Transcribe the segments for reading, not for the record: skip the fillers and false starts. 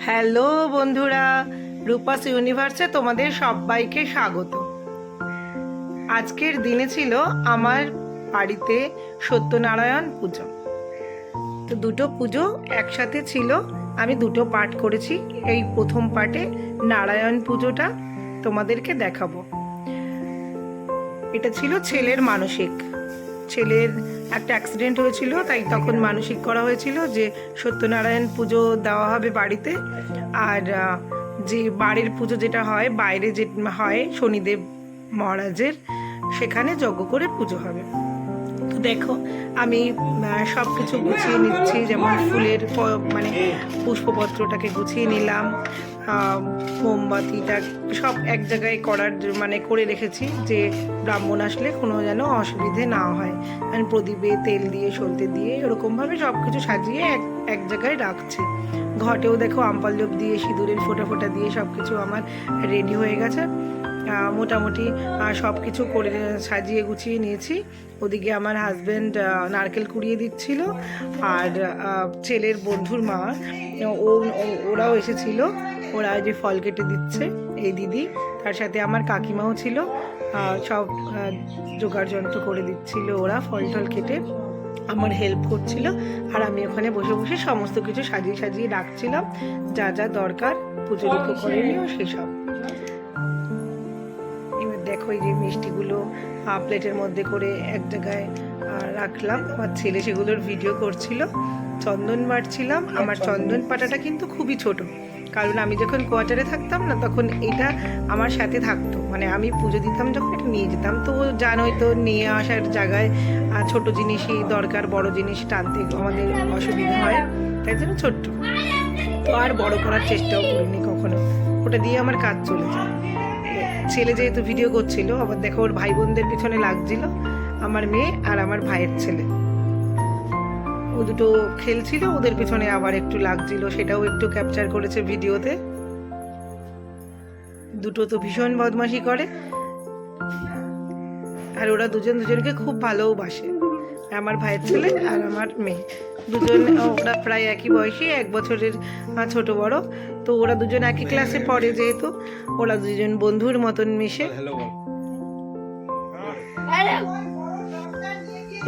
Hello বন্ধুরা, রূপাস ইউনিভার্সে তোমাদের সবাইকে স্বাগত। আজকের দিনে ছিল আমার বাড়িতে সত্যনারায়ণ পুজো। তো দুটো পুজো একসাথে ছিল, আমি দুটো পার্ট করেছি। এই প্রথম পার্টে নারায়ণ পুজোটা তোমাদেরকে দেখাবো। এটা ছিল ছেলের মানসিক। ছেলের একটা অ্যাক্সিডেন্ট হয়েছিল, তাই তখন মানসিক করা হয়েছিল যে সত্যনারায়ণ পুজো দেওয়া হবে বাড়িতে। আর যে বাড়ির পুজো যেটা হয় বাইরে যে হয় শনিদেব মহারাজের, সেখানে যজ্ঞ করে পুজো হবে। তো দেখো আমি সব কিছু গুছিয়ে নিচ্ছি, যেমন ফুলের মানে পুষ্পপত্রটাকে গুছিয়ে নিলাম, মোমবাতিটা সব এক জায়গায় করার মানে করে রেখেছি, যে ব্রাহ্মণ আসলে কোনো যেন অসুবিধে না হয়। মানে প্রদীপে তেল দিয়ে সলতে দিয়ে এরকমভাবে সব কিছু সাজিয়ে এক জায়গায় রাখছি। ঘটেও দেখো আমপাল্লব দিয়ে সিঁদুরের ফোঁটা দিয়ে সব কিছু আমার রেডি হয়ে গেছে। মোটামুটি সব কিছু করে সাজিয়ে গুছিয়ে নিয়েছি। ওদিকে আমার হাজব্যান্ড নারকেল কুড়িয়ে দিচ্ছিল, আর ছেলের বন্ধুর মা ওরাও এসেছিল, ওরা যে ফল কেটে দিচ্ছে এই দিদি, তার সাথে আমার কাকিমাও ছিল, সব জোগাড় যন্ত্র করে দিচ্ছিল। ওরা ফল টল কেটে আমার হেল্প করছিল, আর আমি ওখানে বসে বসে সমস্ত কিছু সাজিয়ে সাজিয়ে রাখছিলাম, যা যা দরকার পুজোর উপকরণীয় সেসব। এবার দেখো এই যে মিষ্টিগুলো প্লেটের মধ্যে করে এক জায়গায় রাখলাম। আমার ছেলে সেগুলোর ভিডিও করছিল। চন্দন বাটছিলাম। আমার চন্দন পাটাটা কিন্তু খুবই ছোট, কারণ আমি যখন কোয়ার্টারে থাকতাম না, তখন এটা আমার সাথে থাকতো। মানে আমি পুজো দিতাম যখন এটা নিয়ে যেতাম, তো জানোই তো নিয়ে আসার জায়গায় ছোট জিনিসই দরকার, বড় জিনিস টানতে আমাদের অসুবিধা হয়, তাই জন্য ছোট্ট। তো আর বড় করার চেষ্টাও করিনি কখনো, ওটা দিয়ে আমার কাজ চলে যায়। ছেলে যেহেতু ভিডিও করছিল, আবার দেখো ওর ভাই বোনদের পিছনে লাগছিল, আমার মেয়ে আর আমার ভাইয়ের ছেলে, ও দুটো খেলছিল, ওদের পিছনে আবার একটু লাগছিল, সেটাও একটু ক্যাপচার করেছে ভিডিওতে। দুটো তো ভীষণ বদমাশি করে, আর ওরা দুজনকে খুব ভালোবাসে। আমার ভাইয়ের ছেলে আর আমার মেয়ে দুজন, ওরা প্রায় একই বয়সী, 1 বছরের ছোট বড়। তো ওরা দুজন একই ক্লাসে পড়ে, যেহেতু ওরা দুজন বন্ধুর মতন মিশে।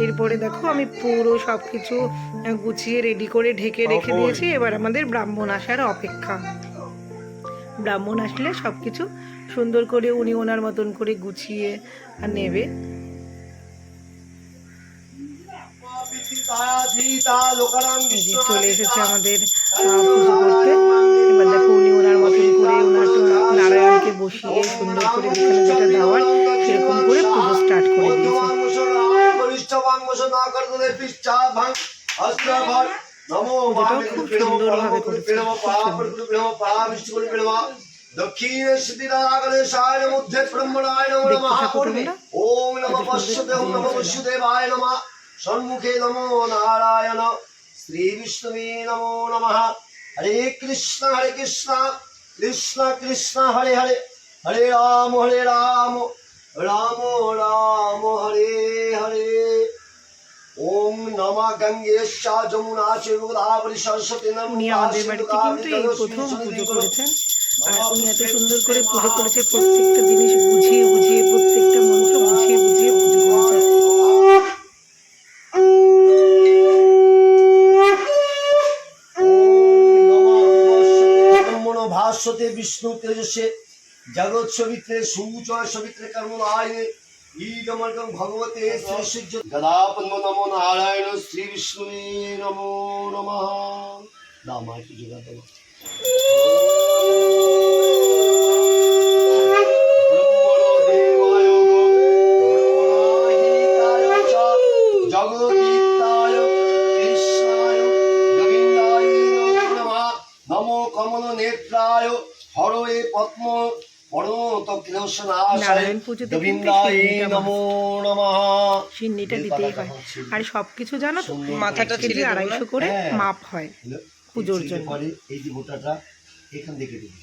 এরপরে দেখো আমি পুরো সব কিছু গুছিয়ে রেডি করে ঢেকে রেখে দিয়েছি। এবার আমাদের ব্রাহ্মণ আসার অপেক্ষা। ব্রাহ্মণ আসলে সব কিছু সুন্দর করে উনি ওনার মতন করে গুছিয়ে নেবে। চলে এসেছে আমাদের পুজো করতে। এবার দেখো উনি ওনার মতন করে ওনার নারায়ণকে বসিয়ে সুন্দর করে যেখানে যেটা দেওয়ার সেরকম করে পুজো স্টার্ট করে দিয়েছে। পুজোটাও খুব সুন্দরভাবে করেছে। দক্ষিণে সিদ্ধিদাগণেশায় মধ্যে ব্রহ্মণায় নমো নমঃ। ওম নমঃ পশ্যতে ওম নমঃ বসুদেবায় নমঃ। সম্মুখে নমো নারায়ণ শ্রী বিষ্ণুবে নমো নমঃ। হরে কৃষ্ণ কৃষ্ণ কৃষ্ণ হরে হরে, হরে রাম রাম রাম হরে হরে। ওম নমঃ গঙ্গেশা যমুনা চৈব গোদাবরী সরস্বতী উনি আমাদের বাড়িতে কিন্তু এই প্রথম পুজো করেছেন, আর উনি এত সুন্দর করে পুজো করেছে, প্রত্যেকটা জিনিস বুঝিয়ে বুঝিয়ে, প্রত্যেকটা মন্ত্র বুঝিয়ে বুঝিয়ে পুজো করেছে। ভাস্বতে বিষ্ণু তেজসে জগৎ সবিত্রে সুচয় সবিত্রে কর্মলায় ঈদমর্গম ভগবতে শ্রী সূর্য গদাপদ্ম নমো নারায়ণ শ্রী বিষ্ণুবে নমো নমঃ। দামায় পুজো দেব। জগদীতায় কৃষ্ণায় গোবিন্দায় নমঃ। নমো কমল নেত্রায় হরয়ে পদ্ম নারায়ণ পুজোতে কিন্তু সিন্নিটা দিতেই হয়। আর সবকিছু জানো তো, মাথাটা 250 করে মাপ হয় পুজোর জন্য। এই যে গোটাটা এখান থেকে দিবি,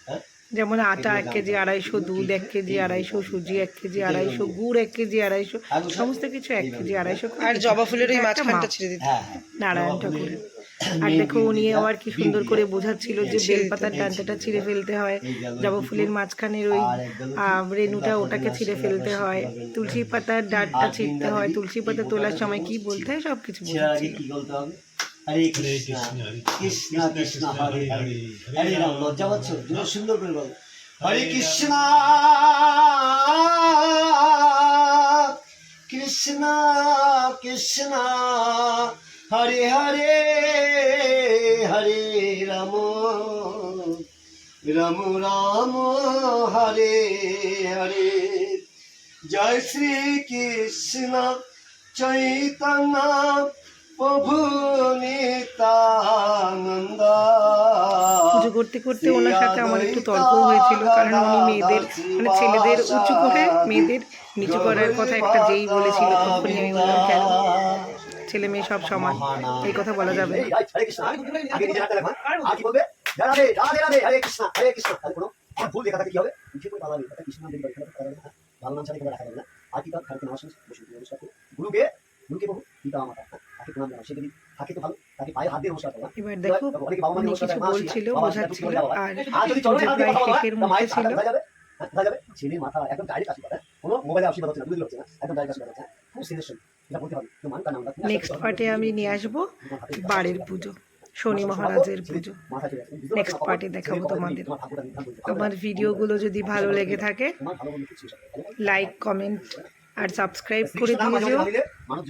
হ্যাঁ যেমন আটা 1 কেজি 250, দুধ 1 কেজি 250, সুজি 1 কেজি 250, গুড় 1 কেজি 250, সমস্ত কিছু 1 কেজি 250 করে। আর জবা ফুলের ওই একটা মাঝখানটা মাপ। ছেড়ে দিতে। হ্যাঁ নারায়ণ ঠাকুর। আর দেখো উনি আবার কি সুন্দর করে বোঝাচ্ছিল যে বেলপাতার ডান্টাটা ছিঁড়ে ফেলতে হয়, জবা ফুলের মাঝখানের ওই রেণুটা ওটাকে ছিঁড়ে ফেলতে হয়, তুলসী পাতার ডাঁটটা ছিঁড়তে হয়, তুলসী পাতা তোলার সময় কি বলতে হয় সব কিছু ছেঁড়ার আগে বোঝাচ্ছিল। কি বলতে হবে? হরে কৃষ্ণ কৃষ্ণ কৃষ্ণ হরে হরে হরে রাম। লজ্জা পাচ্ছ? দুটো সুন্দর করে বলো। হরে কৃষ্ণ কৃষ্ণ কৃষ্ণ হরে হরে হরে রাম রাম রাম হরে হরে। জয় শ্রী কৃষ্ণ চৈতন্য প্রভু নিত্যানন্দ। পুজো করতে করতে ওনার সাথে আমার একটু তর্কও হয়েছিল, কারণ উনি মেয়েদের মানে ছেলেদের উঁচু করে মেয়েদের নিচু করার কথা একটা যেই বলেছিল, তখনই আমি বললাম কেন, ছেলে মেয়ে সব সমান, এই কথা বলা যাবে না। হরে কৃষ্ণ আগে নিজের হাতে রাখো। আর কি বলবে? রাধে রাধে রাধে হরে কৃষ্ণ হরে কৃষ্ণ। আর কোনো ভুল লেখা থাকে কি হবে? মুখে করে বাবা এটা কৃষ্ণ নাম দিয়ে করা যাবে না, ভালো নাম ছাড়া কেউ রাখা যাবে না। আর কি তার খারাপ নাম আসে বসে নমস্কার করো। গুরুকে বহু পিতা মাতা তাকে প্রণাম জানাও। সে যদি থাকে তো ভালো, তাকে পায়ে হাত দিয়ে নমস্কার করো। এবার দেখো অনেকে বাবা উনি মাকে কিছু নমস্কার করে, বলছিল, বাবা বোঝাচ্ছিল, আর যদি চরণে হাত দিয়ে প্রায় কথা বলো, শেষের তো মুখে মায়ের ছিল। হাত যাবে যাবে। ছেলের মাথা একদম ডাইরেক্ট আশীর্বাদ, কোনো মোবাইলে আশীর্বাদ হচ্ছে না, বুঝতে হচ্ছে না, একদম ডাইরেক্ট আশীর্বাদ হচ্ছে। খুব সিরিয়াস এটা বলতে হবে। তো মান কার নাম? নেক্সট পার্টে আমি নিয়ে আসবো বাড়ির পুজো, শনি মহারাজের পুজো। নেক্সট পার্টে দেখাবো তোমাদের। আমার ভিডিওগুলো যদি ভালো লেগে থাকে লাইক কমেন্ট আর সাবস্ক্রাইব করে দিয়ে যেও,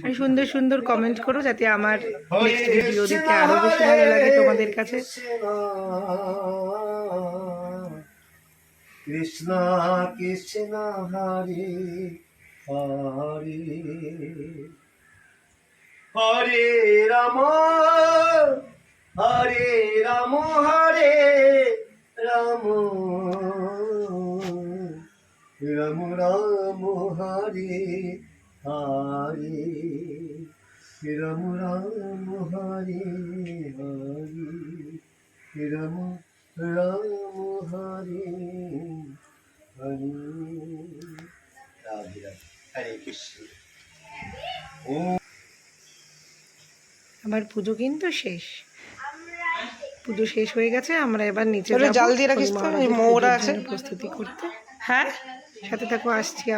আর সুন্দর সুন্দর কমেন্ট করো যাতে আমার নেক্সট ভিডিও দিতে আরো বেশি ভালো লাগে তোমাদের কাছে। কৃষ্ণ কৃষ্ণ হরে হরে হরে রাম হরে রাম হরে রাম রাম রাম হরে হরে রাম রাম হরে হরে রাম রাম হরে হরে। রাধে রাধে হরে কৃষ্ণ। আমার পুজো কিন্তু শেষ, পুজো শেষ হয়ে গেছে। আমরা এবার নিচে ওটা যাবো জাল দিয়ে রাখিস শনি তো, ওই মহারাজের মৌরা পুজোর আছে। জন্য প্রস্তুতি করতে। হ্যাঁ সাথে থাকো, আসছি।